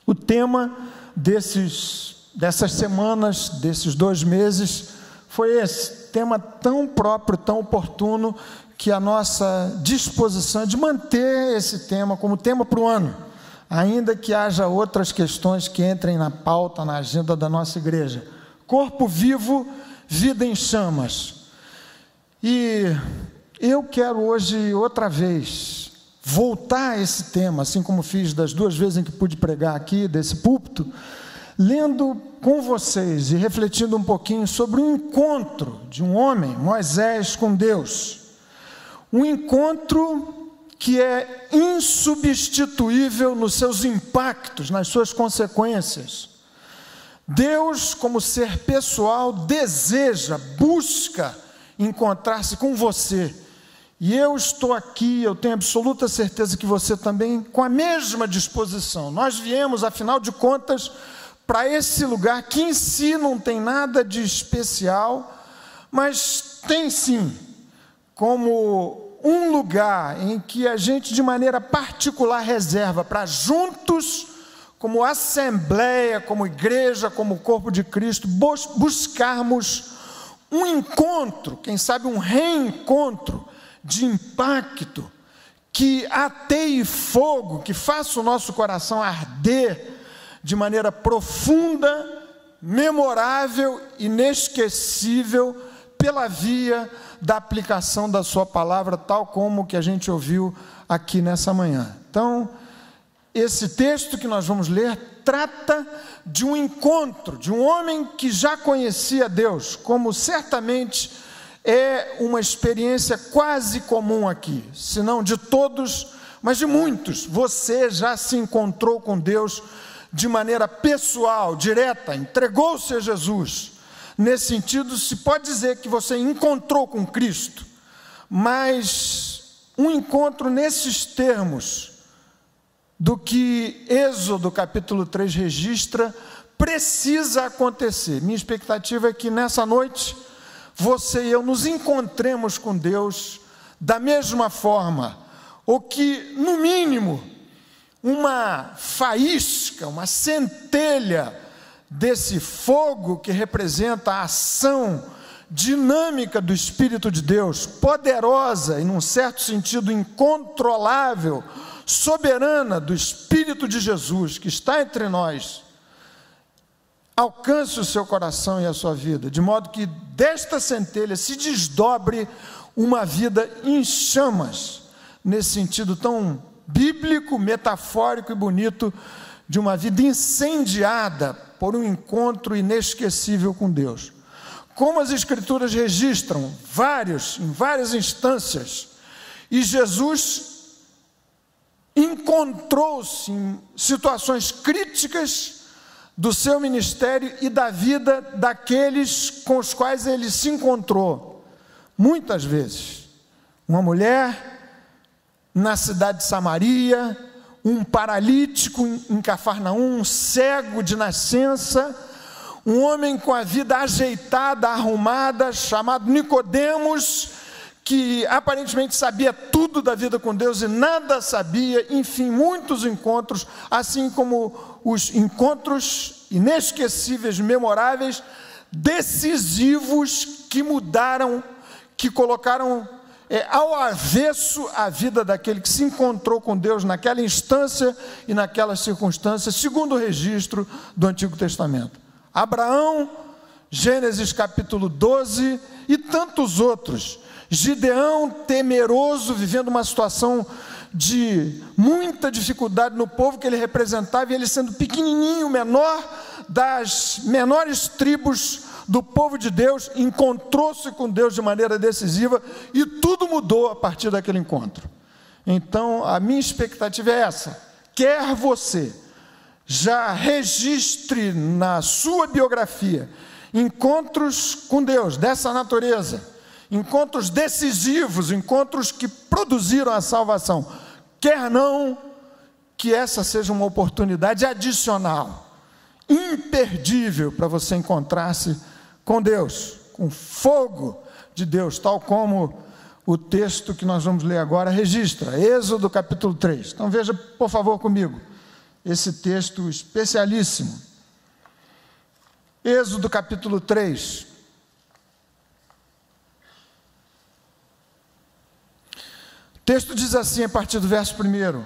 O tema dessas semanas, desses 2 meses, foi esse tema tão próprio, tão oportuno, que a nossa disposição é de manter esse tema como tema para o ano, ainda que haja outras questões que entrem na pauta, na agenda da nossa igreja. Corpo vivo, vida em chamas. E eu quero hoje, outra vez, voltar a esse tema, assim como fiz das 2 vezes em que pude pregar aqui, desse púlpito, lendo com vocês e refletindo um pouquinho sobre o encontro de um homem, Moisés, com Deus. Um encontro que é insubstituível nos seus impactos, nas suas consequências. Deus, como ser pessoal, deseja, busca encontrar-se com você. E eu estou aqui, eu tenho absoluta certeza que você também, com a mesma disposição. Nós viemos, afinal de contas, para esse lugar que em si não tem nada de especial, mas tem sim, como um lugar em que a gente de maneira particular reserva para juntos, como assembleia, como igreja, como corpo de Cristo, buscarmos um encontro, quem sabe um reencontro de impacto, que ateie fogo, que faça o nosso coração arder de maneira profunda, memorável, inesquecível, pela via da aplicação da sua palavra, tal como que a gente ouviu aqui nessa manhã. Então, esse texto que nós vamos ler trata de um encontro, de um homem que já conhecia Deus, como certamente é uma experiência quase comum aqui, se não de todos, mas de muitos. Você já se encontrou com Deus de maneira pessoal, direta, entregou-se a Jesus. Nesse sentido, se pode dizer que você encontrou com Cristo, mas um encontro nesses termos do que Êxodo capítulo 3 registra, precisa acontecer. Minha expectativa é que nessa noite você e eu nos encontremos com Deus da mesma forma, ou que, no mínimo, uma faísca, uma centelha desse fogo que representa a ação dinâmica do Espírito de Deus, poderosa e, num certo sentido, incontrolável, soberana do Espírito de Jesus, que está entre nós, alcance o seu coração e a sua vida, de modo que desta centelha se desdobre uma vida em chamas, nesse sentido tão bíblico, metafórico e bonito, de uma vida incendiada por um encontro inesquecível com Deus. Como as Escrituras registram em várias instâncias, e Jesus encontrou-se em situações críticas do seu ministério e da vida daqueles com os quais ele se encontrou. Muitas vezes, uma mulher na cidade de Samaria, um paralítico em Cafarnaum, um cego de nascença, um homem com a vida ajeitada, arrumada, chamado Nicodemos, que aparentemente sabia tudo da vida com Deus e nada sabia. Enfim, muitos encontros, assim como os encontros inesquecíveis, memoráveis, decisivos, que mudaram, que colocaram ao avesso a vida daquele que se encontrou com Deus naquela instância e naquelas circunstâncias, segundo o registro do Antigo Testamento. Abraão, Gênesis capítulo 12 e tantos outros. Gideão, temeroso, vivendo uma situação de muita dificuldade no povo que ele representava, e ele sendo pequenininho, menor das menores tribos do povo de Deus, encontrou-se com Deus de maneira decisiva, e tudo mudou a partir daquele encontro. Então, a minha expectativa é essa: quer você já registre na sua biografia encontros com Deus dessa natureza, encontros decisivos, encontros que produziram a salvação, quer não, que essa seja uma oportunidade adicional, imperdível, para você encontrar-se com Deus, com fogo de Deus, tal como o texto que nós vamos ler agora registra, Êxodo capítulo 3. Então veja, por favor, comigo, esse texto especialíssimo. Êxodo capítulo 3. O texto diz assim, a partir do verso 1: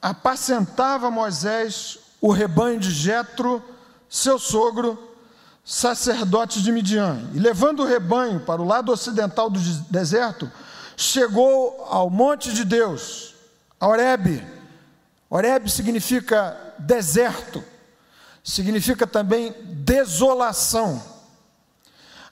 apacentava Moisés o rebanho de Jetro, seu sogro, sacerdote de Midian, e levando o rebanho para o lado ocidental do deserto, chegou ao monte de Deus, a Horebe. Horebe significa deserto, significa também desolação.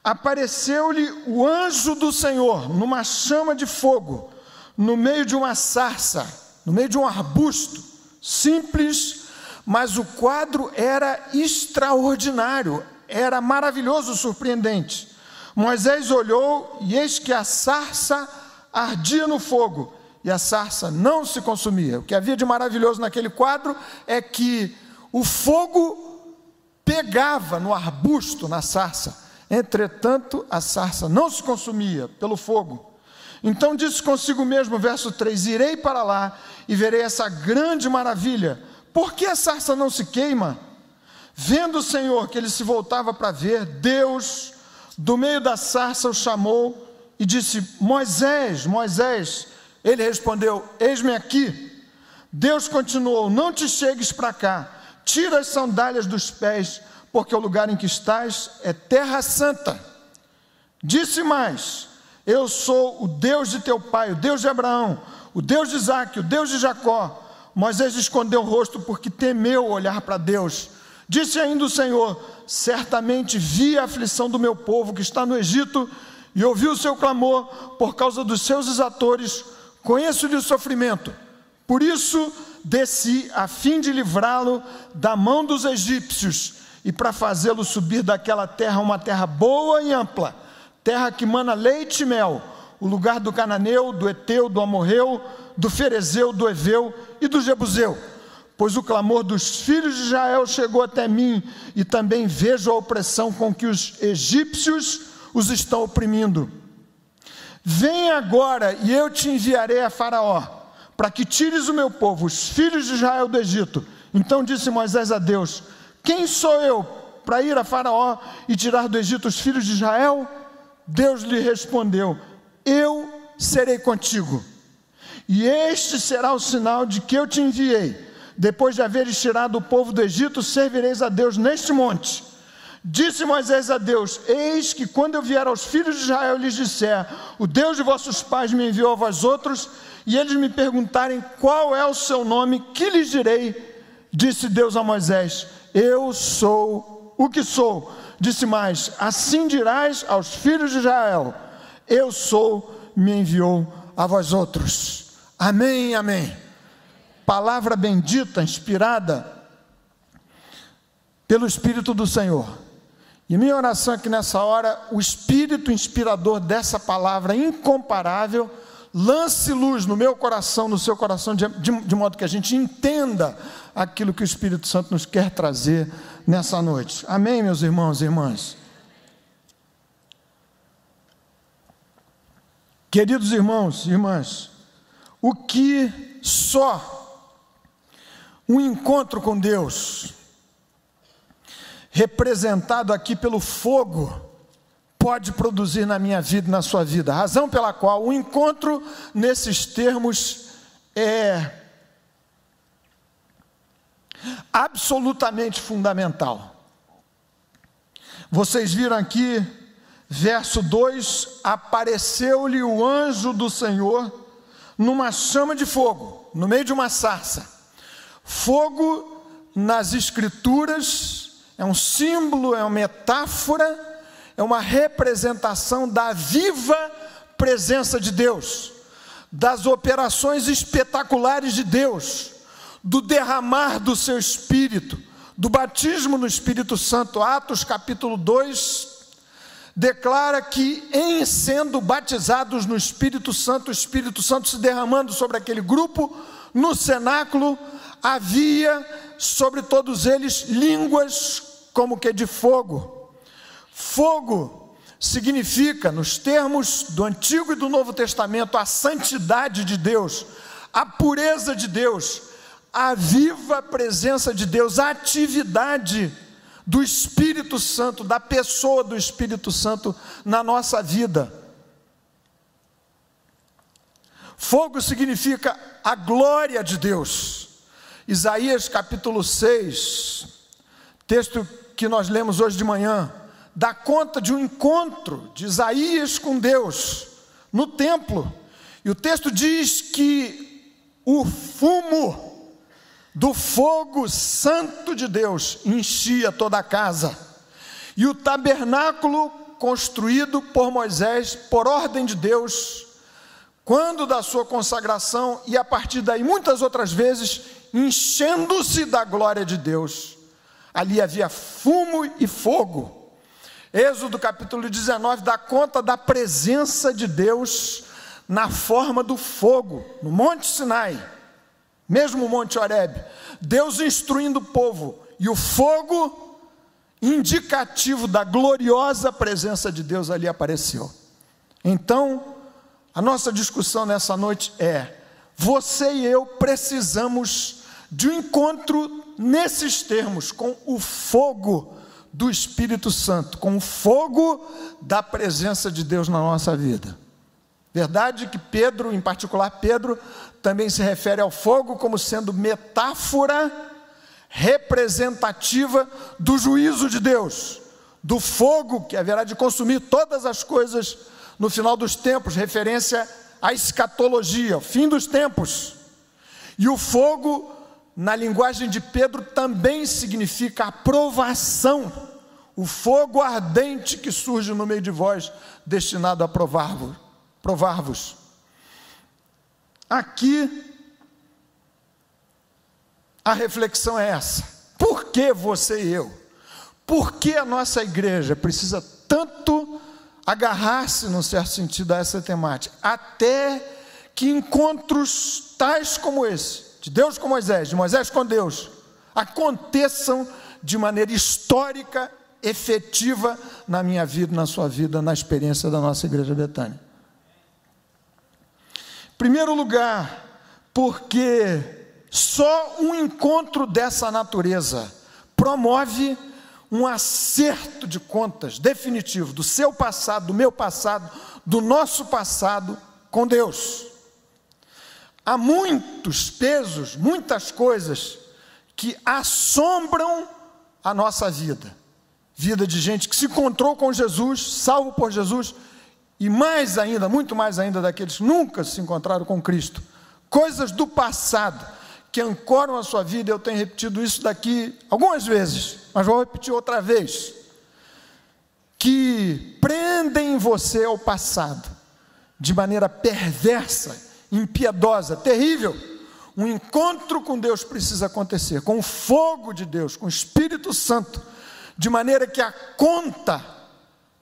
Apareceu-lhe o anjo do Senhor numa chama de fogo, no meio de uma sarça, no meio de um arbusto, simples, mas o quadro era extraordinário, era maravilhoso, surpreendente. Moisés olhou e eis que a sarça ardia no fogo, e a sarça não se consumia. O que havia de maravilhoso naquele quadro é que o fogo pegava no arbusto, na sarça. Entretanto, a sarça não se consumia pelo fogo. Então disse consigo mesmo, verso 3: irei para lá e verei essa grande maravilha. Por que a sarça não se queima? Vendo o Senhor que ele se voltava para ver, Deus, do meio da sarça, o chamou e disse: Moisés, Moisés. Ele respondeu: eis-me aqui. Deus continuou: não te chegues para cá, tira as sandálias dos pés, porque o lugar em que estás é terra santa. Disse mais: eu sou o Deus de teu pai, o Deus de Abraão, o Deus de Isaque, o Deus de Jacó. Moisés escondeu o rosto porque temeu olhar para Deus. Disse ainda o Senhor: certamente vi a aflição do meu povo que está no Egito, e ouvi o seu clamor por causa dos seus exatores. Conheço-lhe o sofrimento, por isso desci a fim de livrá-lo da mão dos egípcios e para fazê-lo subir daquela terra, uma terra boa e ampla, terra que mana leite e mel, o lugar do cananeu, do eteu, do amorreu, do ferezeu, do eveu e do jebuseu. Pois o clamor dos filhos de Israel chegou até mim, e também vejo a opressão com que os egípcios os estão oprimindo. Vem agora e eu te enviarei a Faraó, para que tires o meu povo, os filhos de Israel, do Egito. Então disse Moisés a Deus: quem sou eu para ir a Faraó e tirar do Egito os filhos de Israel? Deus lhe respondeu: eu serei contigo, e este será o sinal de que eu te enviei. Depois de haveres tirado o povo do Egito, servireis a Deus neste monte. Disse Moisés a Deus: eis que quando eu vier aos filhos de Israel lhes disser: o Deus de vossos pais me enviou a vós outros, e eles me perguntarem qual é o seu nome, que lhes direi? Disse Deus a Moisés: eu sou o que sou. Disse mais: assim dirás aos filhos de Israel: eu sou, me enviou a vós outros. Amém, amém. Palavra bendita, inspirada pelo Espírito do Senhor. E minha oração é que nessa hora o Espírito inspirador dessa palavra incomparável lance luz no meu coração, no seu coração, de modo que a gente entenda aquilo que o Espírito Santo nos quer trazer nessa noite. Amém, meus irmãos e irmãs? Queridos irmãos e irmãs, o que só um encontro com Deus, representado aqui pelo fogo, pode produzir na minha vida e na sua vida. A razão pela qual o encontro nesses termos é absolutamente fundamental. Vocês viram aqui, verso 2, apareceu-lhe o anjo do Senhor numa chama de fogo, no meio de uma sarça. Fogo nas Escrituras é um símbolo, é uma metáfora, é uma representação da viva presença de Deus, das operações espetaculares de Deus, do derramar do seu Espírito, do batismo no Espírito Santo. Atos capítulo 2 declara que em sendo batizados no Espírito Santo, o Espírito Santo se derramando sobre aquele grupo, no cenáculo, havia sobre todos eles línguas como que de fogo. Fogo significa, nos termos do Antigo e do Novo Testamento, a santidade de Deus, a pureza de Deus, a viva presença de Deus, a atividade do Espírito Santo, da pessoa do Espírito Santo na nossa vida. Fogo significa a glória de Deus. Isaías capítulo 6, texto que nós lemos hoje de manhã, dá conta de um encontro de Isaías com Deus no templo. E o texto diz que o fumo do fogo santo de Deus enchia toda a casa. E o tabernáculo construído por Moisés, por ordem de Deus, quando da sua consagração, e a partir daí muitas outras vezes, enchendo-se da glória de Deus. Ali havia fumo e fogo. Êxodo capítulo 19 dá conta da presença de Deus na forma do fogo, no Monte Sinai, mesmo o Monte Horebe, Deus instruindo o povo, e o fogo, indicativo da gloriosa presença de Deus, ali apareceu. Então, a nossa discussão nessa noite é: você e eu precisamos de um encontro nesses termos, com o fogo do Espírito Santo, com o fogo da presença de Deus na nossa vida. Verdade que Pedro, em particular Pedro, também se refere ao fogo como sendo metáfora representativa do juízo de Deus, do fogo que haverá de consumir todas as coisas no final dos tempos, referência à escatologia, o fim dos tempos. E o fogo, na linguagem de Pedro, também significa aprovação, o fogo ardente que surge no meio de vós, destinado a provar-vos. Aqui, a reflexão é essa: por que você e eu? Por que a nossa igreja precisa tanto agarrar-se, num certo sentido, a essa temática, até que encontros tais como esse, de Deus com Moisés, de Moisés com Deus, aconteçam de maneira histórica, efetiva na minha vida, na sua vida, na experiência da nossa Igreja Betânia? Em primeiro lugar, porque só um encontro dessa natureza promove um acerto de contas definitivo do seu passado, do meu passado, do nosso passado com Deus. Há muitos pesos, muitas coisas que assombram a nossa vida. Vida de gente que se encontrou com Jesus, salvo por Jesus, e mais ainda, muito mais ainda, daqueles que nunca se encontraram com Cristo. Coisas do passado que ancoram a sua vida. Eu tenho repetido isso daqui algumas vezes, mas vou repetir outra vez, que prendem você ao passado, de maneira perversa, impiedosa, terrível. Um encontro com Deus precisa acontecer, com o fogo de Deus, com o Espírito Santo, de maneira que a conta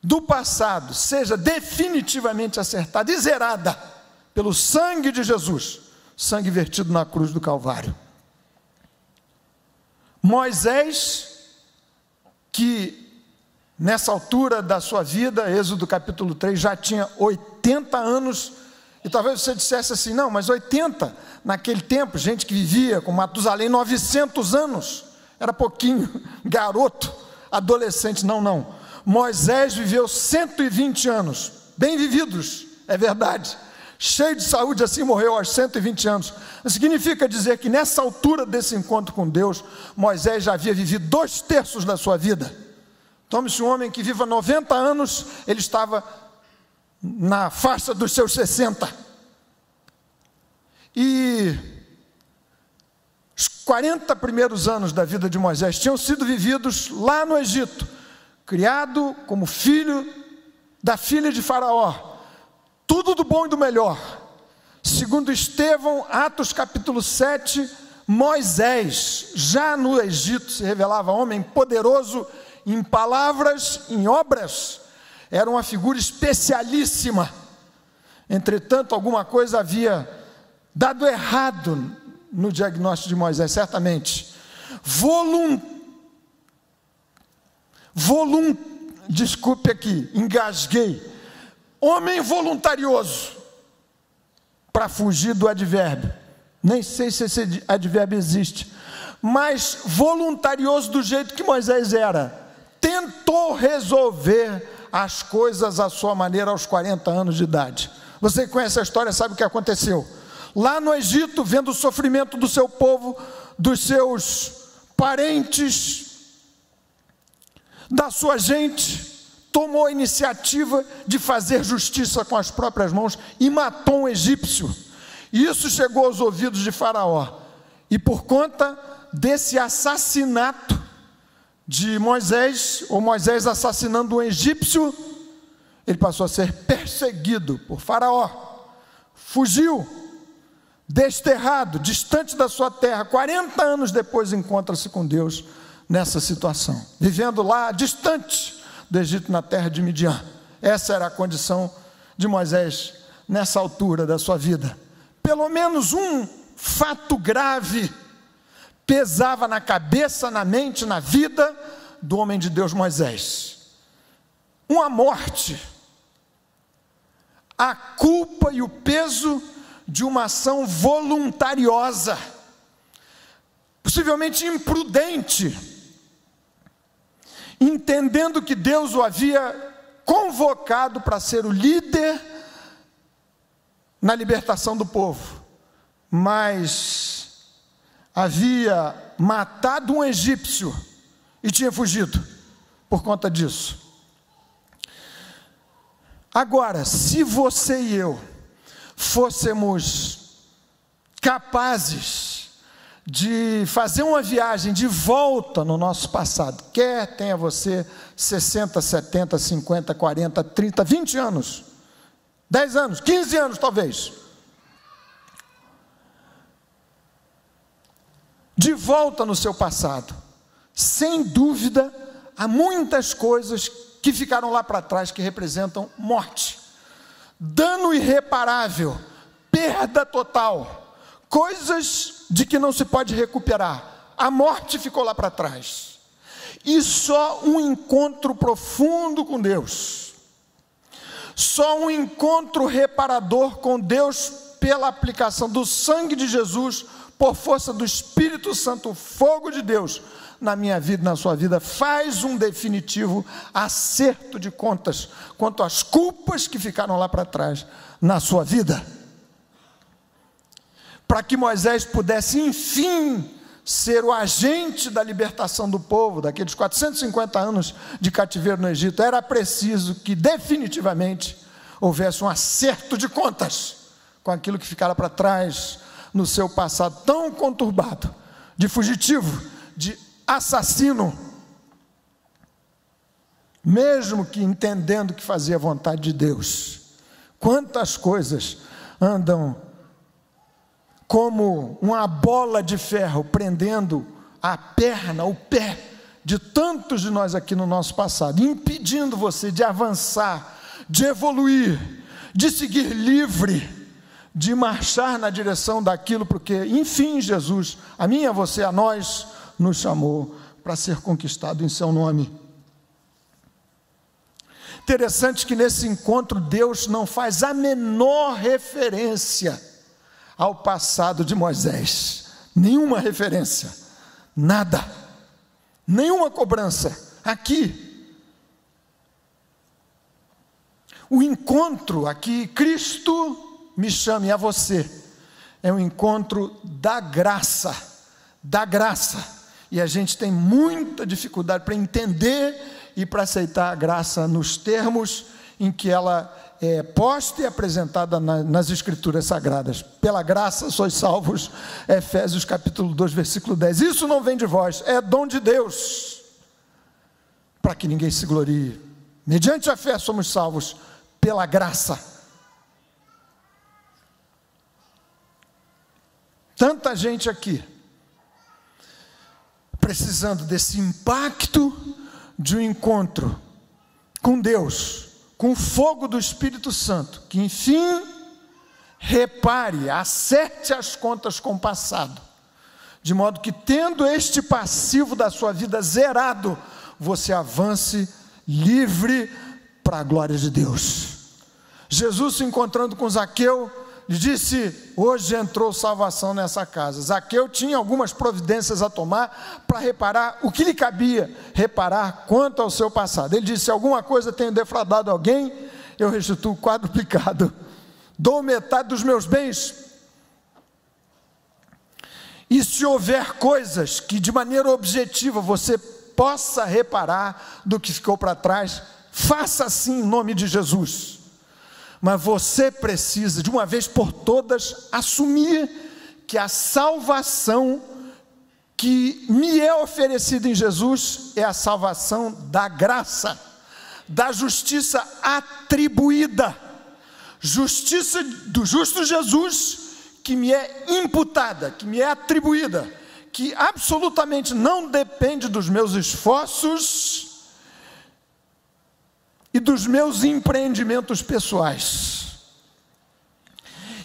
do passado seja definitivamente acertada e zerada pelo sangue de Jesus, sangue vertido na cruz do Calvário. Moisés, que nessa altura da sua vida, Êxodo capítulo 3, já tinha 80 anos, e talvez você dissesse assim: não, mas 80, naquele tempo, gente que vivia com Matusalém 900 anos, era pouquinho, garoto, adolescente. Não, Moisés viveu 120 anos, bem vividos, é verdade, cheio de saúde, assim morreu aos 120 anos. Significa dizer que nessa altura desse encontro com Deus, Moisés já havia vivido 2/3 da sua vida. Tome-se um homem que viva 90 anos, ele estava na faixa dos seus 60. E os 40 primeiros anos da vida de Moisés tinham sido vividos lá no Egito, criado como filho da filha de Faraó, tudo do bom e do melhor. Segundo Estevão, Atos capítulo 7, Moisés, já no Egito, se revelava homem poderoso em palavras, em obras, era uma figura especialíssima. Entretanto, alguma coisa havia dado errado no diagnóstico de Moisés, certamente. Desculpe aqui, engasguei. Homem voluntarioso, para fugir do advérbio, nem sei se esse advérbio existe, mas voluntarioso do jeito que Moisés era, tentou resolver as coisas à sua maneira aos 40 anos de idade. Você que conhece a história sabe o que aconteceu. Lá no Egito, vendo o sofrimento do seu povo, dos seus parentes, da sua gente, tomou a iniciativa de fazer justiça com as próprias mãos e matou um egípcio. E isso chegou aos ouvidos de Faraó. E por conta desse assassinato de Moisés, ou Moisés assassinando um egípcio, ele passou a ser perseguido por Faraó. Fugiu, desterrado, distante da sua terra. 40 anos depois encontra-se com Deus nessa situação, vivendo lá distante do Egito, na terra de Midian. Essa era a condição de Moisés nessa altura da sua vida. Pelo menos um fato grave pesava na cabeça, na mente, na vida do homem de Deus Moisés: uma morte, a culpa e o peso de uma ação voluntariosa, possivelmente imprudente, entendendo que Deus o havia convocado para ser o líder na libertação do povo, mas havia matado um egípcio e tinha fugido por conta disso. Agora, se você e eu fôssemos capazes de fazer uma viagem de volta no nosso passado, quer tenha você 60, 70, 50, 40, 30, 20 anos, 10 anos, 15 anos talvez, de volta no seu passado, sem dúvida, há muitas coisas que ficaram lá para trás que representam morte, dano irreparável, perda total, coisas de que não se pode recuperar. A morte ficou lá para trás, e só um encontro profundo com Deus, só um encontro reparador com Deus, pela aplicação do sangue de Jesus, por força do Espírito Santo, o fogo de Deus, na minha vida e na sua vida, faz um definitivo acerto de contas quanto às culpas que ficaram lá para trás na sua vida, para que Moisés pudesse enfim ser o agente da libertação do povo, daqueles 450 anos de cativeiro no Egito. Era preciso que definitivamente houvesse um acerto de contas com aquilo que ficara para trás no seu passado tão conturbado, de fugitivo, de assassino, mesmo que entendendo que fazia a vontade de Deus. Quantas coisas andam como uma bola de ferro prendendo a perna, o pé de tantos de nós aqui no nosso passado, impedindo você de avançar, de evoluir, de seguir livre, de marchar na direção daquilo, porque enfim Jesus, a mim, a você, a nós, nos chamou para ser conquistado em seu nome. Interessante que nesse encontro Deus não faz a menor referência ao passado de Moisés, nenhuma referência, nada, nenhuma cobrança. Aqui, o encontro aqui, Cristo me chame a você, é um encontro da graça, e a gente tem muita dificuldade para entender e para aceitar a graça nos termos em que ela é posta e apresentada nas Escrituras Sagradas. Pela graça sois salvos, Efésios capítulo 2, versículo 10. Isso não vem de vós, é dom de Deus, para que ninguém se glorie. Mediante a fé somos salvos pela graça. Tanta gente aqui precisando desse impacto de um encontro com Deus, com o fogo do Espírito Santo, que enfim repare, acerte as contas com o passado, de modo que, tendo este passivo da sua vida zerado, você avance livre para a glória de Deus. Jesus, se encontrando com Zaqueu, lhe disse: hoje entrou salvação nessa casa. Zaqueu tinha algumas providências a tomar para reparar o que lhe cabia reparar quanto ao seu passado. Ele disse: se alguma coisa tenho defraudado alguém, eu restituo quadruplicado, dou metade dos meus bens. E se houver coisas que de maneira objetiva você possa reparar do que ficou para trás, faça assim em nome de Jesus. Mas você precisa, de uma vez por todas, assumir que a salvação que me é oferecida em Jesus é a salvação da graça, da justiça atribuída, justiça do justo Jesus, que me é imputada, que me é atribuída, que absolutamente não depende dos meus esforços e dos meus empreendimentos pessoais.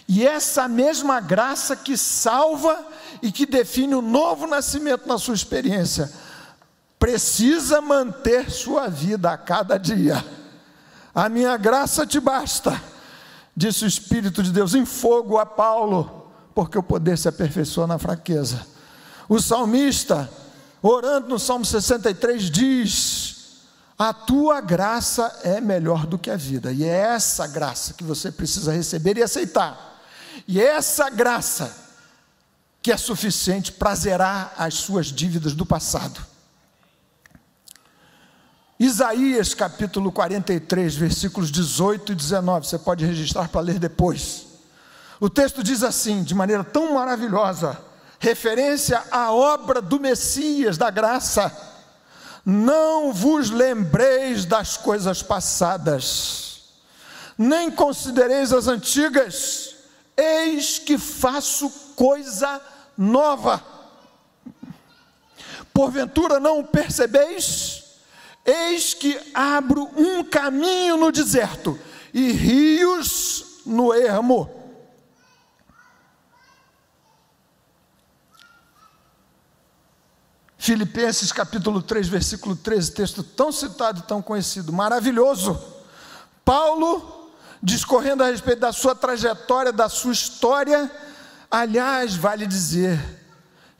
E essa mesma graça que salva e que define o novo nascimento na sua experiência, precisa manter sua vida a cada dia. A minha graça te basta, disse o Espírito de Deus em fogo a Paulo, porque o poder se aperfeiçoa na fraqueza. O salmista, orando no Salmo 63, diz: a tua graça é melhor do que a vida. E é essa graça que você precisa receber e aceitar. E é essa graça que é suficiente para zerar as suas dívidas do passado. Isaías capítulo 43, versículos 18 e 19, você pode registrar para ler depois. O texto diz assim, de maneira tão maravilhosa, referência à obra do Messias, da graça: não vos lembreis das coisas passadas, nem considereis as antigas, eis que faço coisa nova. Porventura não percebeis? Eis que abro um caminho no deserto e rios no ermo. Filipenses capítulo 3, versículo 13, texto tão citado e tão conhecido, maravilhoso. Paulo, discorrendo a respeito da sua trajetória, da sua história, aliás, vale dizer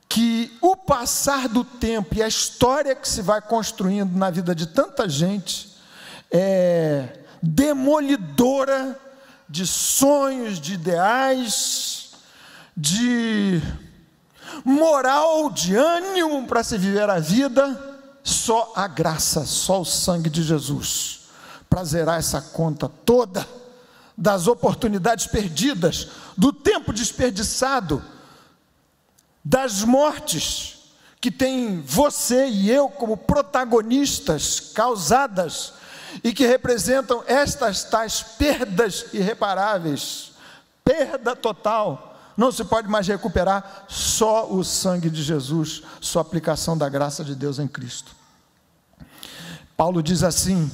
que o passar do tempo e a história que se vai construindo na vida de tanta gente é demolidora de sonhos, de ideais, de moral, de ânimo para se viver a vida. Só a graça, só o sangue de Jesus para zerar essa conta toda das oportunidades perdidas, do tempo desperdiçado, das mortes que tem você e eu como protagonistas causadas e que representam estas tais perdas irreparáveis, perda total, não se pode mais recuperar. Só o sangue de Jesus, só a aplicação da graça de Deus em Cristo. Paulo diz assim: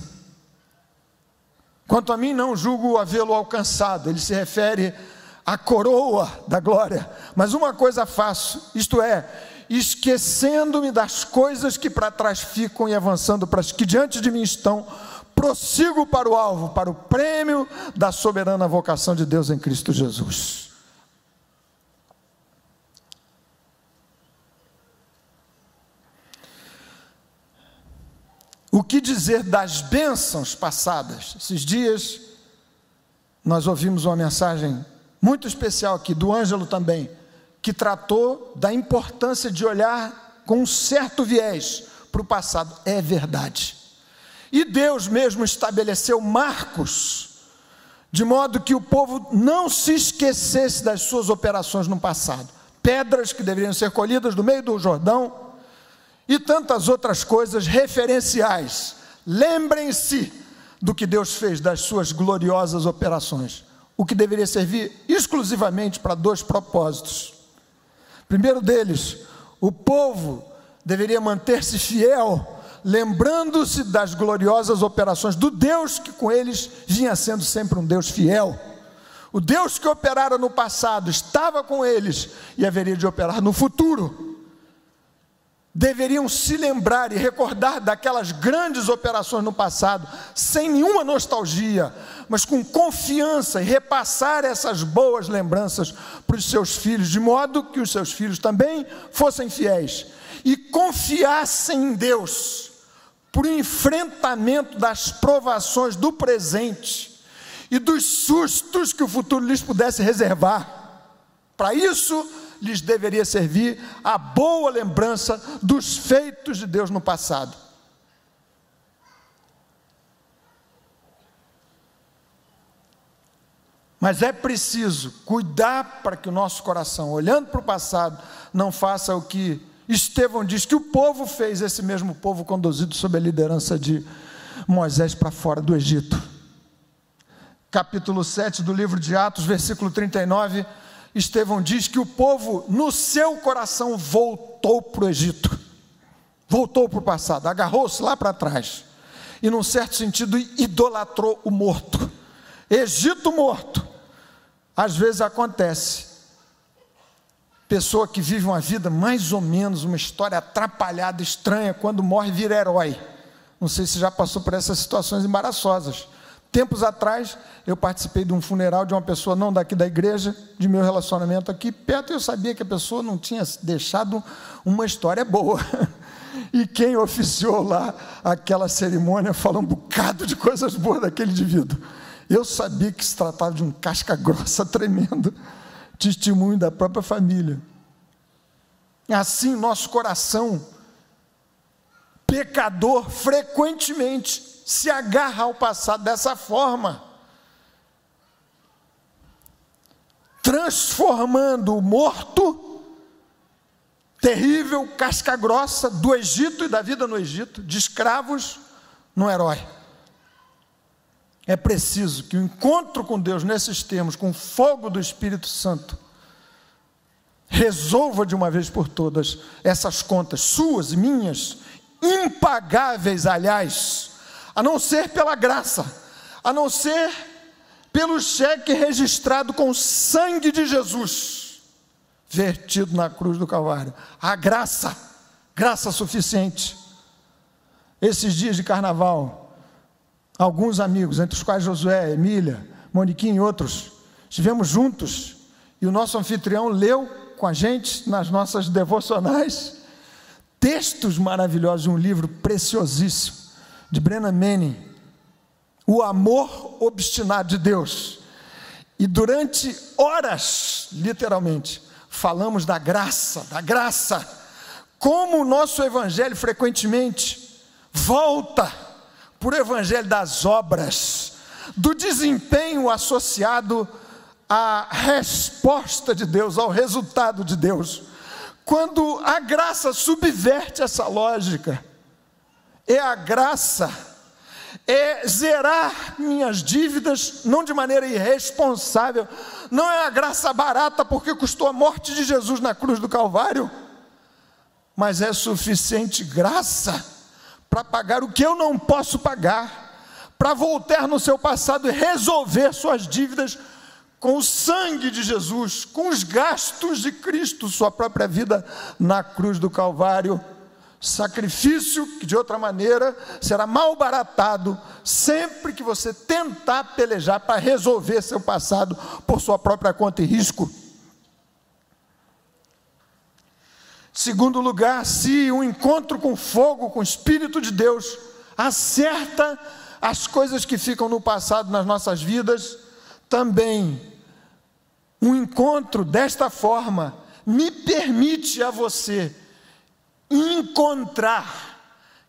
quanto a mim, não julgo havê-lo alcançado. Ele se refere à coroa da glória. Mas uma coisa faço, isto é, esquecendo-me das coisas que para trás ficam e avançando para as que diante de mim estão, prossigo para o alvo, para o prêmio da soberana vocação de Deus em Cristo Jesus. O que dizer das bênçãos passadas? Esses dias nós ouvimos uma mensagem muito especial aqui, do Ângelo também, que tratou da importância de olhar com um certo viés para o passado. É verdade. E Deus mesmo estabeleceu marcos, de modo que o povo não se esquecesse das suas operações no passado. Pedras que deveriam ser colhidas do meio do Jordão, e tantas outras coisas referenciais. Lembrem-se do que Deus fez, das suas gloriosas operações, o que deveria servir exclusivamente para dois propósitos. Primeiro deles, o povo deveria manter-se fiel, lembrando-se das gloriosas operações do Deus que com eles vinha sendo sempre um Deus fiel. O Deus que operara no passado estava com eles e haveria de operar no futuro. deveriam se lembrar e recordar daquelas grandes operações no passado, sem nenhuma nostalgia, mas com confiança, e repassar essas boas lembranças para os seus filhos, de modo que os seus filhos também fossem fiéis e confiassem em Deus por enfrentamento das provações do presente e dos sustos que o futuro lhes pudesse reservar. Para isso, lhes deveria servir a boa lembrança dos feitos de Deus no passado. Mas é preciso cuidar para que o nosso coração, olhando para o passado, não faça o que Estevão diz que o povo fez, esse mesmo povo conduzido sob a liderança de Moisés para fora do Egito. Capítulo 7 do livro de Atos, versículo 39, Estevão diz que o povo, no seu coração, voltou para o Egito, voltou para o passado, agarrou-se lá para trás, e num certo sentido idolatrou o morto. Egito morto. Às vezes acontece, pessoa que vive uma vida mais ou menos, uma história atrapalhada, estranha, quando morre vira herói. Não sei se já passou por essas situações embaraçosas. Tempos atrás, eu participei de um funeral de uma pessoa não daqui da igreja, de meu relacionamento aqui perto, e eu sabia que a pessoa não tinha deixado uma história boa. E quem oficiou lá aquela cerimônia falou um bocado de coisas boas daquele indivíduo. Eu sabia que se tratava de um casca grossa tremendo, testemunho da própria família. Assim, nosso coração pecador frequentemente se agarra ao passado dessa forma, transformando o morto, terrível, casca grossa do Egito e da vida no Egito, de escravos, num herói. É preciso que o encontro com Deus nesses termos, com o fogo do Espírito Santo, resolva de uma vez por todas essas contas, suas e minhas, impagáveis, aliás, a não ser pela graça, a não ser pelo cheque registrado com o sangue de Jesus, vertido na cruz do Calvário. A graça, graça suficiente. Esses dias de carnaval, alguns amigos, entre os quais Josué, Emília, Moniquinha e outros, estivemos juntos, e o nosso anfitrião leu com a gente, nas nossas devocionais, textos maravilhosos de um livro preciosíssimo, de Brennan Manning, O Amor Obstinado de Deus. E durante horas, literalmente, falamos da graça, como o nosso evangelho frequentemente volta por evangelho das obras, do desempenho associado à resposta de Deus, ao resultado de Deus. Quando a graça subverte essa lógica, a graça é zerar minhas dívidas, não de maneira irresponsável, não é a graça barata porque custou a morte de Jesus na cruz do Calvário, mas é suficiente graça para pagar o que eu não posso pagar, para voltar no seu passado e resolver suas dívidas com o sangue de Jesus, com os gastos de Cristo, sua própria vida na cruz do Calvário. Sacrifício que de outra maneira será malbaratado sempre que você tentar pelejar para resolver seu passado por sua própria conta e risco. Segundo lugar, se o encontro com fogo, com o Espírito de Deus, acerta as coisas que ficam no passado nas nossas vidas, também um encontro desta forma me permite a você encontrar,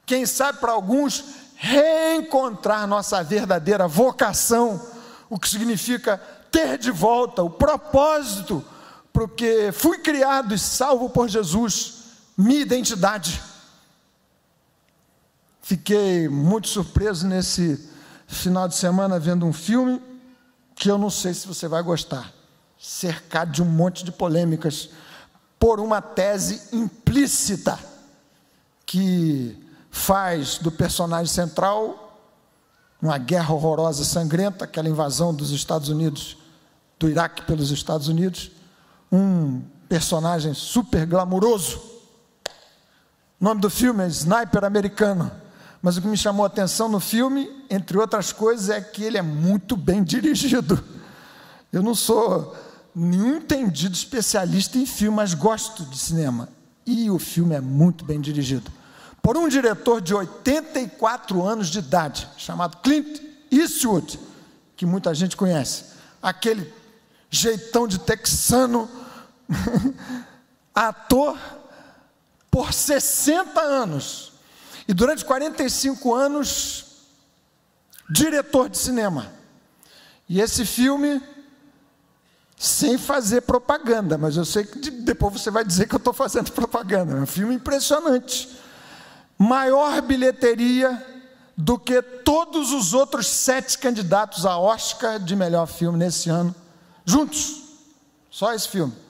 quem sabe para alguns, reencontrar nossa verdadeira vocação, o que significa ter de volta o propósito, porque fui criado e salvo por Jesus, minha identidade. Fiquei muito surpreso nesse final de semana vendo um filme que eu não sei se você vai gostar, cercado de um monte de polêmicas, por uma tese implícita, que faz do personagem central uma guerra horrorosa, sangrenta, aquela invasão dos Estados Unidos, do Iraque pelos Estados Unidos, um personagem super glamuroso, O nome do filme é Sniper Americano. Mas o que me chamou a atenção no filme, entre outras coisas, é que ele é muito bem dirigido. Eu não sou nenhum entendido especialista em filme, mas gosto de cinema. E o filme é muito bem dirigido. Por um diretor de 84 anos de idade, chamado Clint Eastwood, que muita gente conhece. Aquele jeitão de texano, ator por 60 anos. E durante 45 anos, diretor de cinema. E esse filme, sem fazer propaganda, mas eu sei que depois você vai dizer que eu estou fazendo propaganda. É um filme impressionante. Maior bilheteria do que todos os outros 7 candidatos a Oscar de melhor filme nesse ano, juntos. Só esse filme.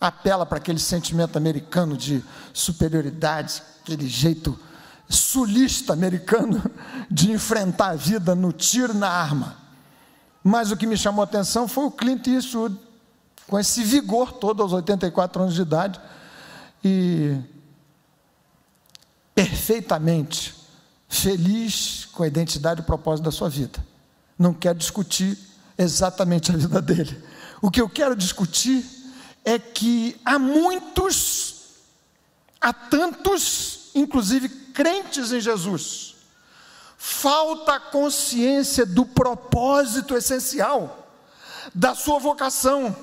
Apela para aquele sentimento americano de superioridade, aquele jeito sulista americano de enfrentar a vida no tiro e na arma. Mas o que me chamou a atenção foi o Clint Eastwood, com esse vigor todo aos 84 anos de idade, e perfeitamente feliz com a identidade e o propósito da sua vida. Não quero discutir exatamente a vida dele. O que eu quero discutir é que há tantos, inclusive crentes em Jesus, falta a consciência do propósito essencial da sua vocação.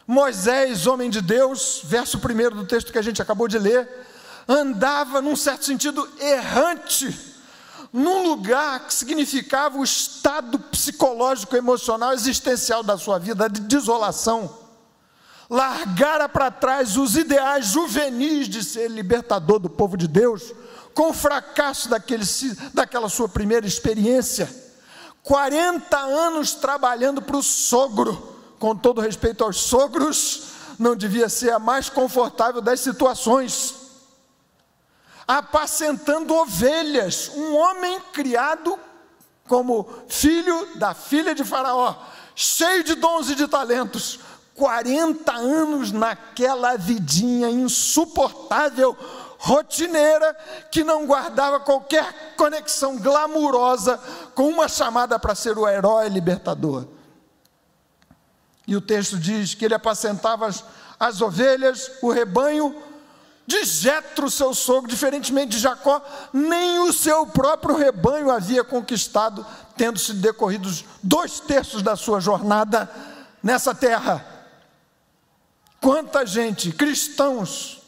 Moisés, homem de Deus, verso 1 do texto que a gente acabou de ler, andava, num certo sentido, errante, num lugar que significava o estado psicológico, emocional, existencial da sua vida, de desolação. Largara para trás os juvenis de ser libertador do povo de Deus, com o fracasso daquela sua primeira experiência. 40 anos trabalhando para o sogro. Com todo respeito aos sogros, não devia ser a mais confortável das situações. Apacentando ovelhas, um homem criado como filho da filha de Faraó, cheio de dons e de talentos, 40 anos naquela vidinha insuportável, rotineira, que não guardava qualquer conexão glamurosa com uma chamada para ser o herói libertador. E o texto diz que ele apacentava as ovelhas, o rebanho de Jetro, seu sogro. Diferentemente de Jacó, nem o seu próprio rebanho havia conquistado, tendo se decorridos 2/3 da sua jornada nessa terra. Quanta gente, cristãos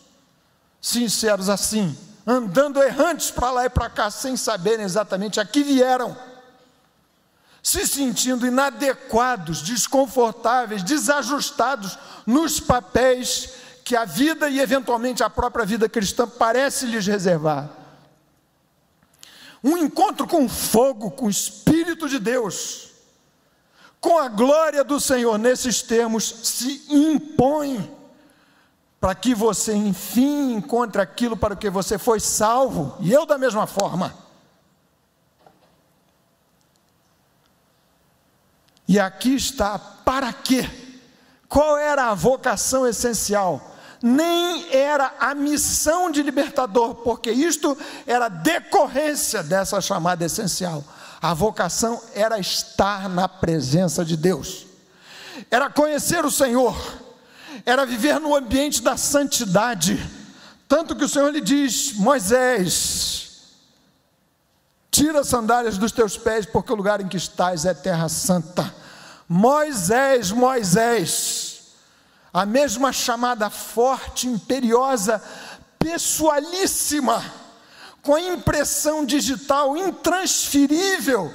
sinceros assim, andando errantes para lá e para cá, sem saberem exatamente a que vieram, se sentindo inadequados, desconfortáveis, desajustados nos papéis que a vida e eventualmente a própria vida cristã parece lhes reservar. Um encontro com fogo, com o Espírito de Deus, com a glória do Senhor, nesses termos, se impõe para que você enfim encontre aquilo para o que você foi salvo, e eu da mesma forma. E aqui está, para quê? Qual era a vocação essencial? Nem era a missão de libertador, porque isto era decorrência dessa chamada essencial. A vocação era estar na presença de Deus, era conhecer o Senhor, era viver no ambiente da santidade. Tanto que o Senhor lhe diz: Moisés, tira as sandálias dos teus pés, porque o lugar em que estás é terra santa. Moisés, Moisés, a mesma chamada forte, imperiosa, pessoalíssima, com a impressão digital intransferível,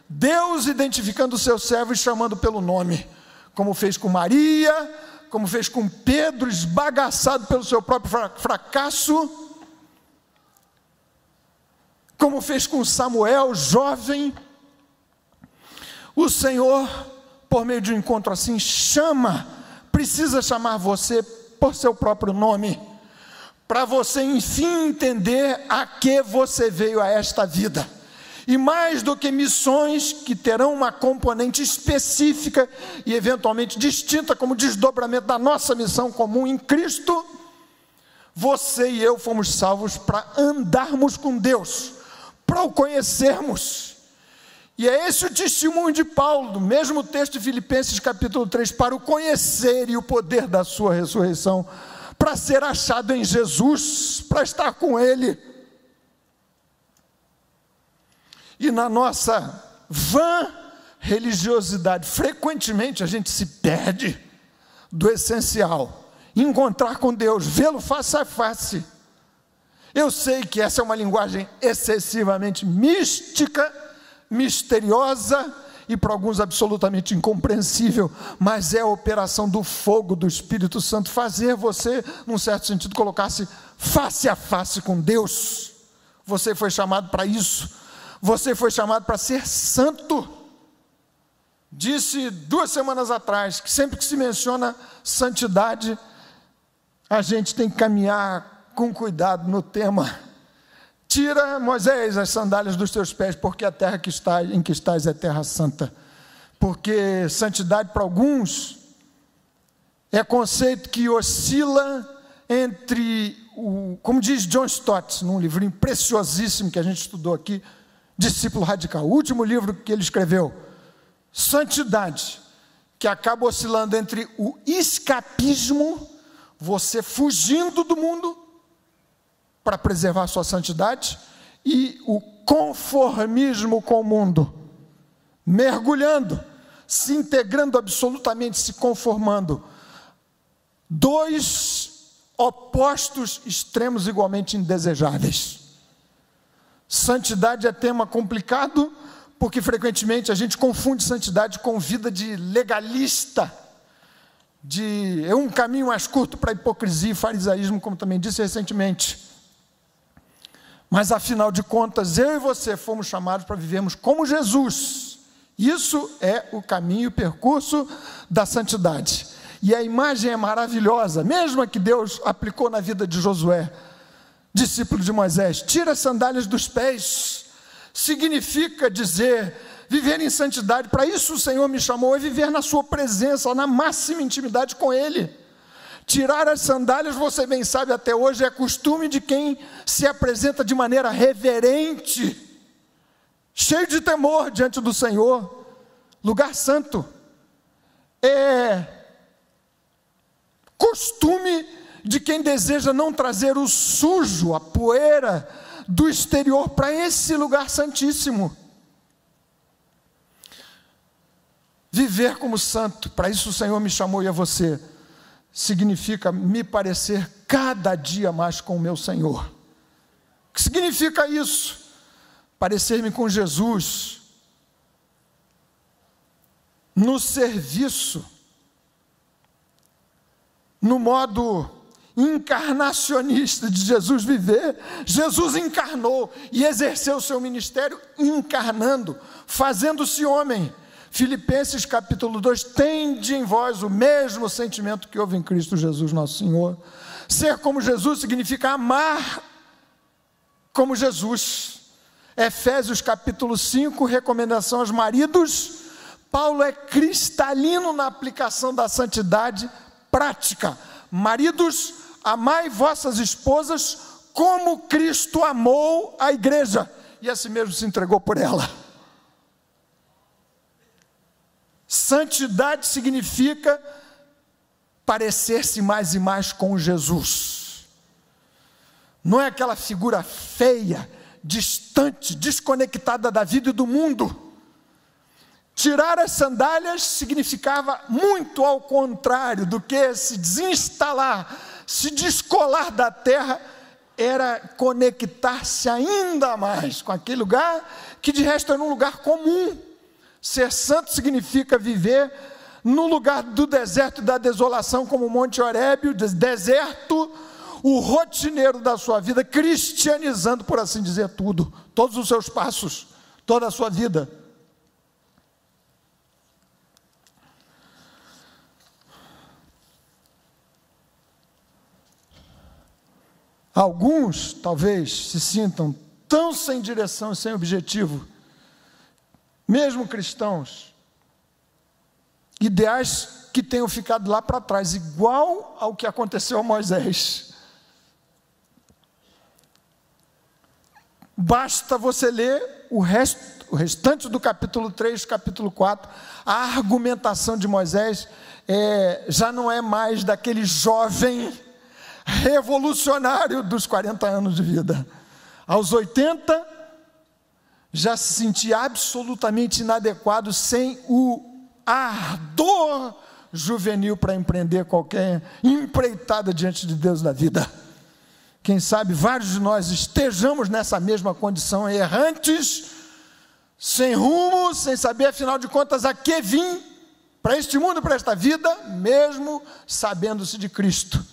Deus identificando o seu servo e chamando pelo nome, como fez com Maria, como fez com Pedro, esbagaçado pelo seu próprio fracasso, como fez com Samuel, jovem. O Senhor, por meio de um encontro assim, precisa chamar você por seu próprio nome, para você enfim entender a que você veio a esta vida. E mais do que missões que terão uma componente específica e eventualmente distinta como desdobramento da nossa missão comum em Cristo, você e eu fomos salvos para andarmos com Deus, para o conhecermos. E é esse o testemunho de Paulo, no mesmo texto de Filipenses capítulo 3, para o conhecer e o poder da sua ressurreição, para ser achado em Jesus, para estar com Ele. E na nossa vã religiosidade, frequentemente a gente se perde do essencial, encontrar com Deus, vê-lo face a face. Eu sei que essa é uma linguagem excessivamente mística, misteriosa e para alguns absolutamente incompreensível, mas é a operação do fogo do Espírito Santo, fazer você, num certo sentido, colocar-se face a face com Deus. Você foi chamado para isso, você foi chamado para ser santo. Disse 2 semanas atrás, que sempre que se menciona santidade, a gente tem que caminhar com cuidado no tema. Tira, Moisés, as sandálias dos teus pés, porque a terra em que estás é terra santa. Porque santidade para alguns é conceito que oscila entre, como diz John Stott, num livrinho preciosíssimo que a gente estudou aqui, Discípulo Radical, o último livro que ele escreveu, santidade, que acaba oscilando entre o escapismo, você fugindo do mundo, para preservar sua santidade, e o conformismo com o mundo, mergulhando, se integrando absolutamente, se conformando. Dois opostos extremos igualmente indesejáveis. Santidade é tema complicado, porque frequentemente a gente confunde santidade com vida de legalista, é um caminho mais curto para a hipocrisia e farisaísmo, como também disse recentemente. Mas afinal de contas, eu e você fomos chamados para vivermos como Jesus. Isso é o caminho, o percurso da santidade. E a imagem é maravilhosa, mesmo a que Deus aplicou na vida de Josué, discípulo de Moisés. Tira as sandálias dos pés, significa dizer, viver em santidade. Para isso o Senhor me chamou, é viver na sua presença, na máxima intimidade com Ele. Tirar as sandálias, você bem sabe até hoje, é costume de quem se apresenta de maneira reverente, cheio de temor diante do Senhor. Lugar santo é costume de quem deseja não trazer o sujo, a poeira do exterior para esse lugar santíssimo. Viver como santo, para isso o Senhor me chamou e a você, significa me parecer cada dia mais com o meu Senhor. O que significa isso? Parecer-me com Jesus no serviço, no modo encarnacionista de Jesus viver. Jesus encarnou e exerceu o seu ministério encarnando, fazendo-se homem. Filipenses capítulo 2, tende em vós o mesmo sentimento que houve em Cristo Jesus nosso Senhor. Ser como Jesus significa amar como Jesus. Efésios capítulo 5, recomendação aos maridos. Paulo é cristalino na aplicação da santidade prática. Maridos, amai vossas esposas como Cristo amou a igreja e a si mesmo se entregou por ela. Santidade significa parecer-se mais e mais com Jesus. Não é aquela figura feia, distante, desconectada da vida e do mundo. Tirar as sandálias significava muito ao contrário do que se desinstalar, se descolar da terra, era conectar-se ainda mais com aquele lugar que de resto era um lugar comum. Ser santo significa viver no lugar do deserto e da desolação, como o Monte Horebe, o deserto, o rotineiro da sua vida, cristianizando, por assim dizer, tudo, todos os seus passos, toda a sua vida. Alguns, talvez, se sintam tão sem direção e sem objetivo, mesmo cristãos, ideais que tenham ficado lá para trás, igual ao que aconteceu a Moisés. Basta você ler o restante do capítulo 3, capítulo 4, a argumentação de Moisés já não é mais daquele jovem revolucionário dos 40 anos de vida. Aos 80, já se sentia absolutamente inadequado, sem o ardor juvenil para empreender qualquer empreitada diante de Deus da vida. Quem sabe vários de nós estejamos nessa mesma condição, errantes, sem rumo, sem saber afinal de contas a que vim, para este mundo, para esta vida, mesmo sabendo-se de Cristo.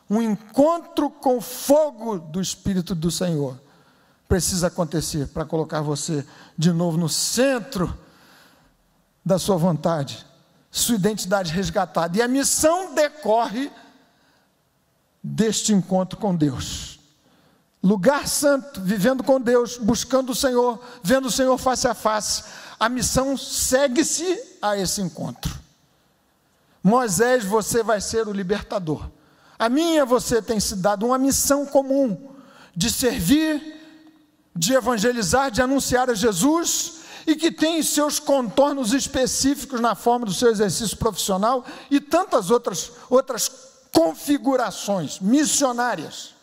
Um encontro com o fogo do Espírito do Senhor precisa acontecer para colocar você de novo no centro da sua vontade, sua identidade resgatada. E a missão decorre deste encontro com Deus. Lugar santo, vivendo com Deus, buscando o Senhor, vendo o Senhor face a face. A missão segue-se a esse encontro. Moisés, você vai ser o libertador. A mim e a você tem se dado uma missão comum de servir, de evangelizar, de anunciar a Jesus, e que tem seus contornos específicos na forma do seu exercício profissional e tantas outras configurações missionárias.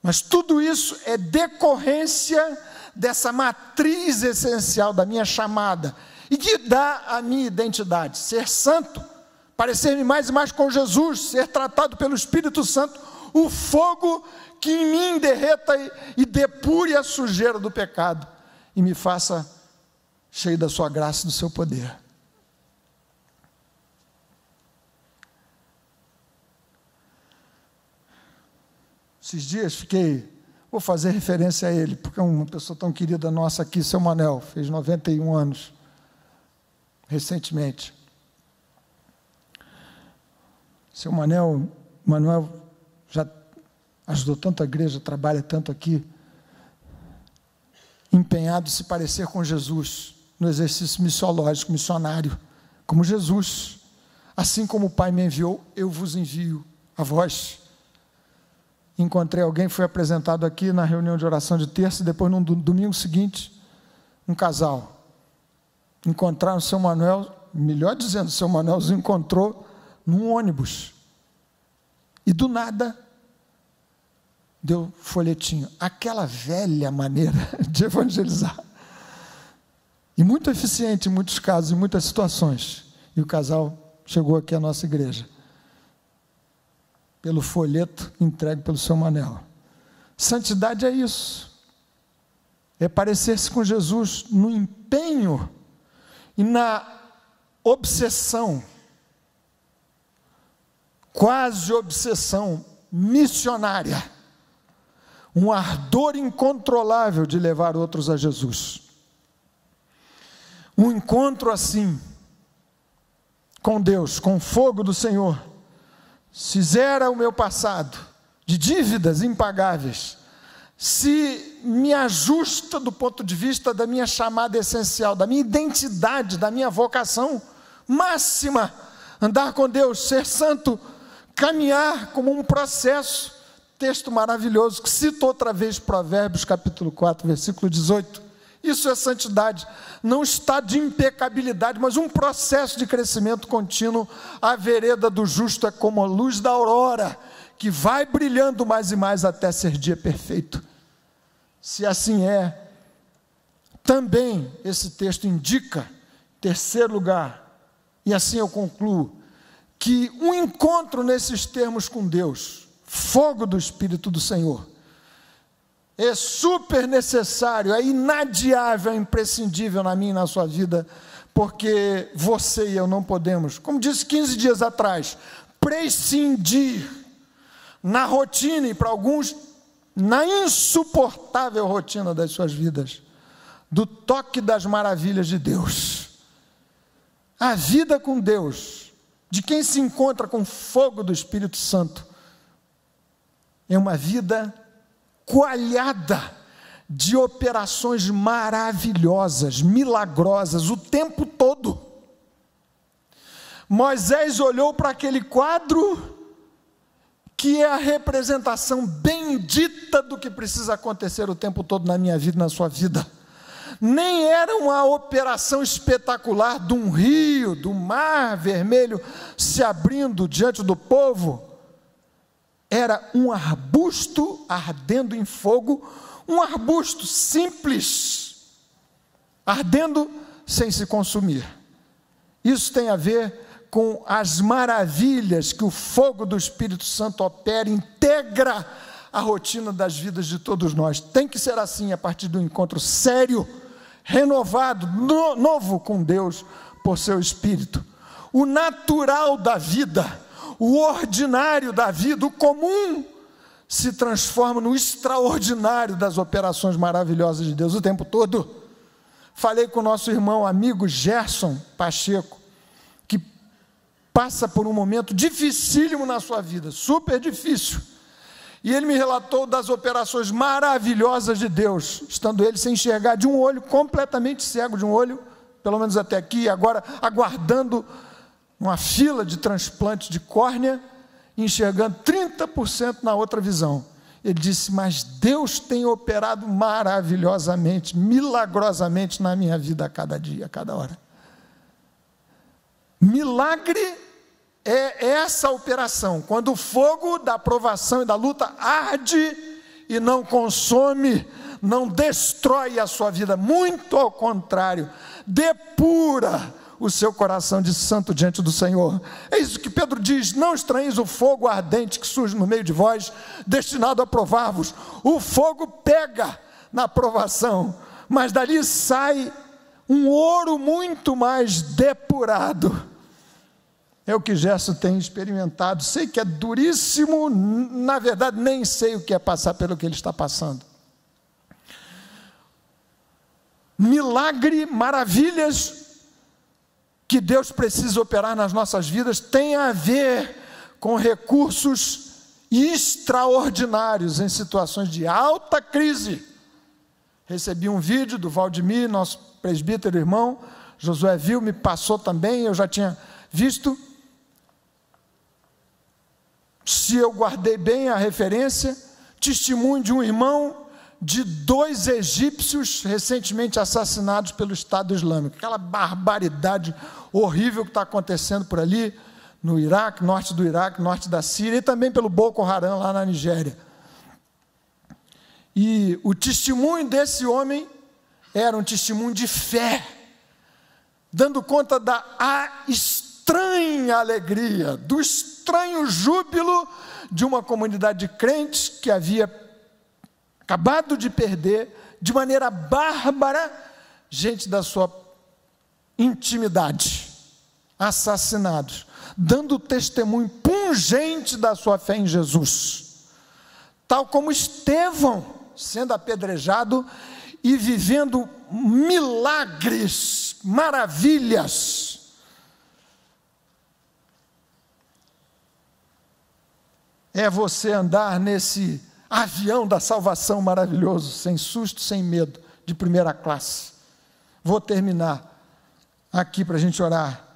Mas tudo isso é decorrência dessa matriz essencial da minha chamada e que dá a minha identidade: ser santo, parecer-me mais e mais com Jesus, ser tratado pelo Espírito Santo, o fogo que em mim derreta e depure a sujeira do pecado e me faça cheio da sua graça e do seu poder. Esses dias vou fazer referência a ele, porque é uma pessoa tão querida nossa aqui, seu Manel, fez 91 anos, recentemente. Seu Manuel já ajudou tanto a igreja, trabalha tanto aqui, empenhado em se parecer com Jesus, no exercício missiológico, missionário, como Jesus. Assim como o Pai me enviou, eu vos envio a vós. Encontrei alguém, foi apresentado aqui na reunião de oração de terça, e depois no domingo seguinte, um casal. Encontraram o seu Manuel, melhor dizendo, o seu Manuel os encontrou num ônibus. E do nada, deu folhetinho. Aquela velha maneira de evangelizar. E muito eficiente em muitos casos, em muitas situações. E o casal chegou aqui à nossa igreja. Pelo folheto entregue pelo seu Manel. Santidade é isso. É parecer-se com Jesus no empenho e na obsessão, quase obsessão missionária. Um ardor incontrolável de levar outros a Jesus. Um encontro assim, com Deus, com o fogo do Senhor, se zera o meu passado de dívidas impagáveis, se me ajusta do ponto de vista da minha chamada essencial, da minha identidade, da minha vocação máxima, andar com Deus, ser santo, caminhar como um processo. Texto maravilhoso que cito outra vez Provérbios capítulo 4, versículo 18. Isso é santidade, não está de impecabilidade, mas um processo de crescimento contínuo. A vereda do justo é como a luz da aurora, que vai brilhando mais e mais até ser dia perfeito. Se assim é, também esse texto indica, em terceiro lugar, e assim eu concluo, que um encontro nesses termos com Deus, fogo do Espírito do Senhor, é super necessário, é inadiável, é imprescindível na minha e na sua vida, porque você e eu não podemos, como disse 15 dias atrás, prescindir na rotina e para alguns, na insuportável rotina das suas vidas, do toque das maravilhas de Deus. A vida com Deus, de quem se encontra com o fogo do Espírito Santo, é uma vida coalhada de operações maravilhosas, milagrosas, o tempo todo. Moisés olhou para aquele quadro que é a representação bendita do que precisa acontecer o tempo todo na minha vida e na sua vida. Nem era uma operação espetacular de um rio, do mar vermelho se abrindo diante do povo. Era um arbusto ardendo em fogo, um arbusto simples, ardendo sem se consumir. Isso tem a ver com as maravilhas que o fogo do Espírito Santo opera, integra a rotina das vidas de todos nós. Tem que ser assim a partir do encontro sério, renovado, novo com Deus por seu Espírito. O natural da vida, o ordinário da vida, o comum, se transforma no extraordinário das operações maravilhosas de Deus o tempo todo. Falei com o nosso irmão, amigo Gerson Pacheco, que passa por um momento dificílimo na sua vida, super difícil. E ele me relatou das operações maravilhosas de Deus, estando ele sem enxergar de um olho, completamente cego de um olho, pelo menos até aqui, agora aguardando uma fila de transplante de córnea, enxergando 30% na outra visão. Ele disse, mas Deus tem operado maravilhosamente, milagrosamente na minha vida a cada dia, a cada hora. Milagre é essa operação, quando o fogo da provação e da luta arde e não consome, não destrói a sua vida, muito ao contrário, depura o seu coração de santo diante do Senhor. É isso que Pedro diz, não estranheis o fogo ardente que surge no meio de vós, destinado a provar-vos. O fogo pega na provação, mas dali sai um ouro muito mais depurado. É o que Gerson tem experimentado. Sei que é duríssimo, na verdade nem sei o que é passar pelo que ele está passando. Milagre, maravilhas que Deus precisa operar nas nossas vidas tem a ver com recursos extraordinários em situações de alta crise. Recebi um vídeo do Valdemir, nosso presbítero irmão, Josué viu, me passou também, eu já tinha visto. Se eu guardei bem a referência, testemunho de um irmão de 2 egípcios recentemente assassinados pelo Estado Islâmico. Aquela barbaridade horrível que está acontecendo por ali, no Iraque, norte do Iraque, norte da Síria, e também pelo Boko Haram, lá na Nigéria. E o testemunho desse homem era um testemunho de fé, dando conta da estranha alegria, do estranho júbilo de uma comunidade de crentes que havia acabado de perder, de maneira bárbara, gente da sua intimidade, assassinados, dando testemunho pungente da sua fé em Jesus, tal como Estevão, sendo apedrejado e vivendo milagres, maravilhas. É você andar nesse avião da salvação maravilhoso, sem susto, sem medo, de primeira classe. Vou terminar aqui para a gente orar.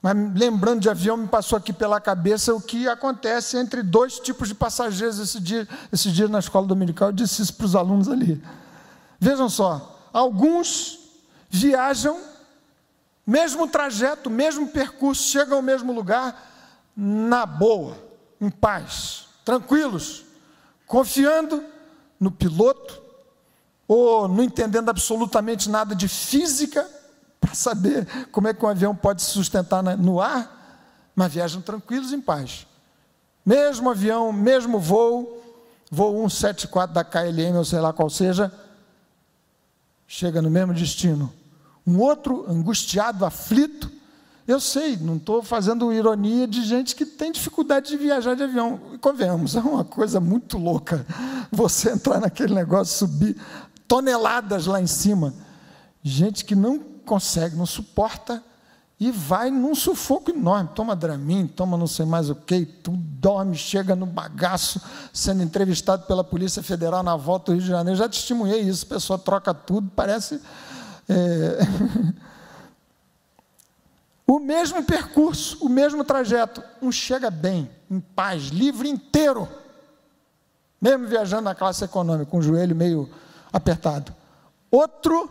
Mas lembrando de avião, me passou aqui pela cabeça o que acontece entre 2 tipos de passageiros esse dia na escola dominical. Eu disse isso para os alunos ali. Vejam só, alguns viajam, mesmo trajeto, mesmo percurso, chegam ao mesmo lugar, na boa, em paz, tranquilos, confiando no piloto, ou não entendendo absolutamente nada de física, para saber como é que um avião pode se sustentar no ar, mas viajam tranquilos, em paz. Mesmo avião, mesmo voo 174 da KLM, ou sei lá qual seja, chega no mesmo destino. Um outro angustiado, aflito. Eu sei, não estou fazendo ironia de gente que tem dificuldade de viajar de avião. E convenhamos, é uma coisa muito louca você entrar naquele negócio, subir toneladas lá em cima. Gente que não consegue, não suporta e vai num sufoco enorme. Toma Dramin, toma não sei mais o que, tu dorme, chega no bagaço, sendo entrevistado pela Polícia Federal na volta do Rio de Janeiro. Já testemunhei isso, a pessoa troca tudo, parece... o mesmo percurso, o mesmo trajeto. Um chega bem, em paz, livre inteiro, mesmo viajando na classe econômica, com o joelho meio apertado. Outro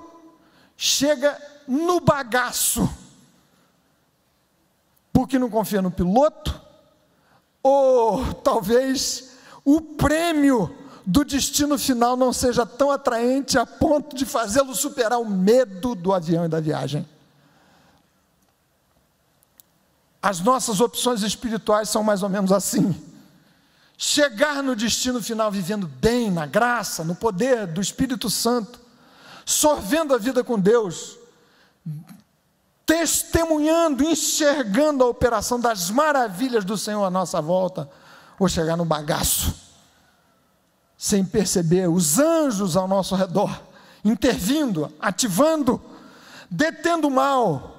chega no bagaço, porque não confia no piloto, ou talvez o prêmio do destino final não seja tão atraente a ponto de fazê-lo superar o medo do avião e da viagem. As nossas opções espirituais são mais ou menos assim: chegar no destino final vivendo bem, na graça, no poder do Espírito Santo, sorvendo a vida com Deus, testemunhando, enxergando a operação das maravilhas do Senhor à nossa volta, ou chegar no bagaço, sem perceber os anjos ao nosso redor, intervindo, ativando, detendo o mal.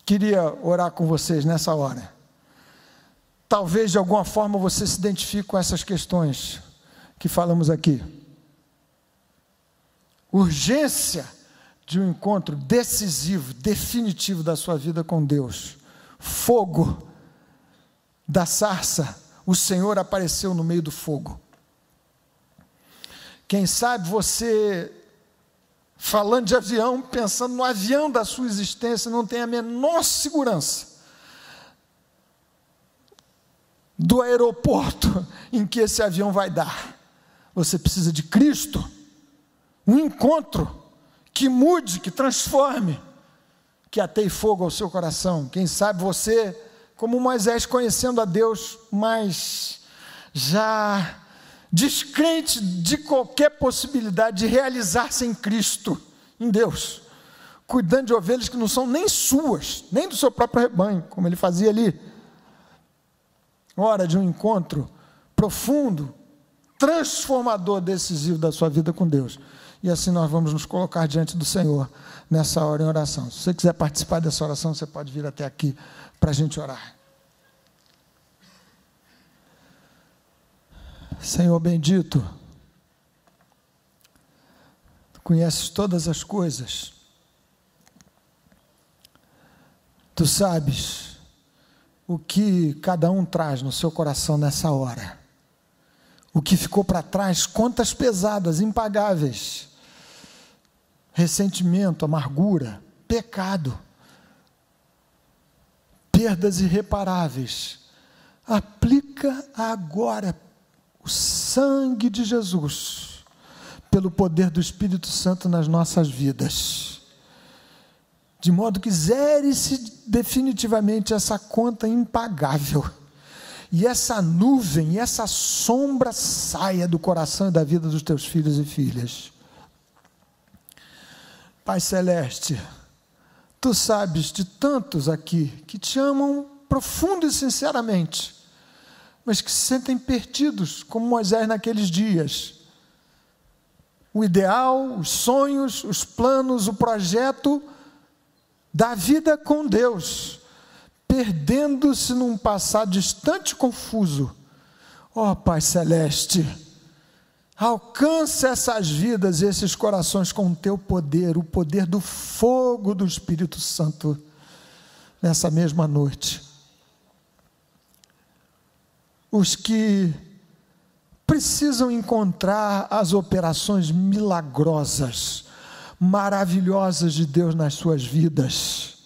Queria orar com vocês nessa hora. Talvez de alguma forma você se identifique com essas questões que falamos aqui. Urgência de um encontro decisivo, definitivo da sua vida com Deus. Fogo da sarça, o Senhor apareceu no meio do fogo. Quem sabe você, falando de avião, pensando no avião da sua existência, não tem a menor segurança do aeroporto em que esse avião vai dar. Você precisa de Cristo, um encontro que mude, que transforme, que ateie fogo ao seu coração. Quem sabe você, como Moisés, conhecendo a Deus, mas já descrente de qualquer possibilidade de realizar-se em Cristo, em Deus, cuidando de ovelhas que não são nem suas, nem do seu próprio rebanho, como ele fazia ali. Hora de um encontro profundo, transformador, decisivo da sua vida com Deus. E assim nós vamos nos colocar diante do Senhor nessa hora em oração. Se você quiser participar dessa oração, você pode vir até aqui para a gente orar. Senhor bendito, Tu conheces todas as coisas, Tu sabes o que cada um traz no seu coração nessa hora, o que ficou para trás, contas pesadas, impagáveis, ressentimento, amargura, pecado, perdas irreparáveis. Aplica agora o sangue de Jesus, pelo poder do Espírito Santo nas nossas vidas, de modo que zere-se definitivamente essa conta impagável, e essa nuvem, e essa sombra saia do coração e da vida dos teus filhos e filhas. Pai Celeste, Tu sabes de tantos aqui que Te amam profundo e sinceramente, mas que se sentem perdidos, como Moisés naqueles dias. O ideal, os sonhos, os planos, o projeto da vida com Deus, perdendo-se num passado distante e confuso. Ó Pai Celeste, alcança essas vidas, esses corações com o Teu poder, o poder do fogo do Espírito Santo, nessa mesma noite. Os que precisam encontrar as operações milagrosas, maravilhosas de Deus nas suas vidas,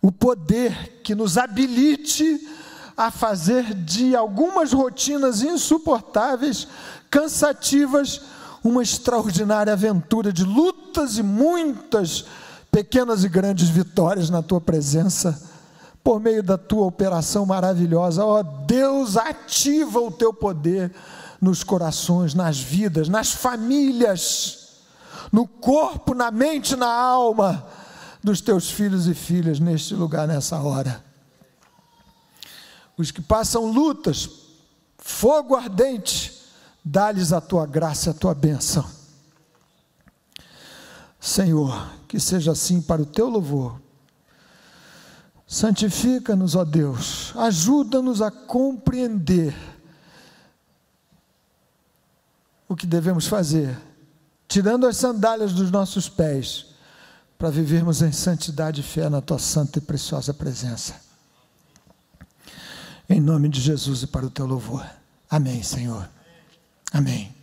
o poder que nos habilite a fazer de algumas rotinas insuportáveis, cansativas, uma extraordinária aventura de lutas e muitas pequenas e grandes vitórias na Tua presença, por meio da Tua operação maravilhosa. Ó Deus, ativa o Teu poder nos corações, nas vidas, nas famílias, no corpo, na mente, na alma dos Teus filhos e filhas neste lugar, nessa hora. Os que passam lutas, fogo ardente, dá-lhes a Tua graça, a Tua bênção. Senhor, que seja assim para o Teu louvor. Santifica-nos, ó Deus, ajuda-nos a compreender o que devemos fazer, tirando as sandálias dos nossos pés, para vivermos em santidade e fé na tua santa e preciosa presença. Em nome de Jesus e para o teu louvor. Amém, Senhor. Amém.